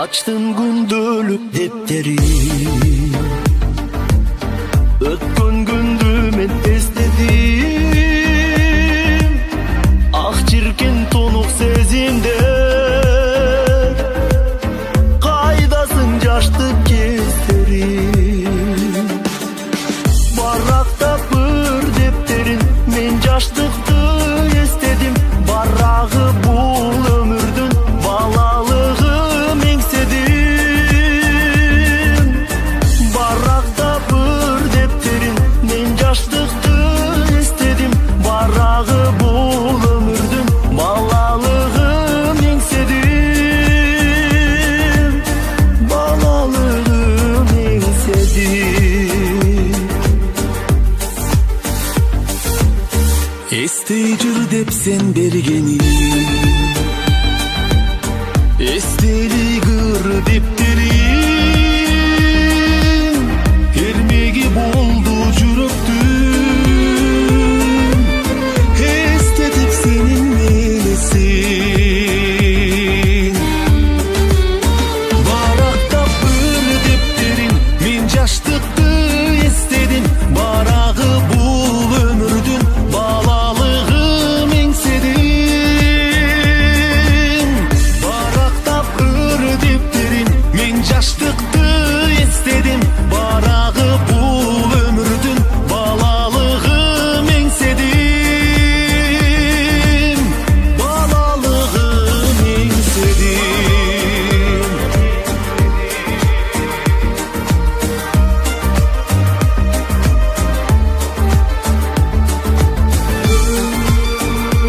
Açtım gündülük defteri, ötkön gündü men esledim. Ah çirkin tonuk sezimder, kaydasın jaştık kezderim. Barakta bir defterin, men jaştıkты естедим. Барагы бул өмүрдүн балалыгын эңседим. Баракта bir defterin, мен жаштыкты эстедим. Барагы бул өмүрдүн балалыгын эңседим. Балалыгын эңседим. Эстей жүр деп сен бергени, эстели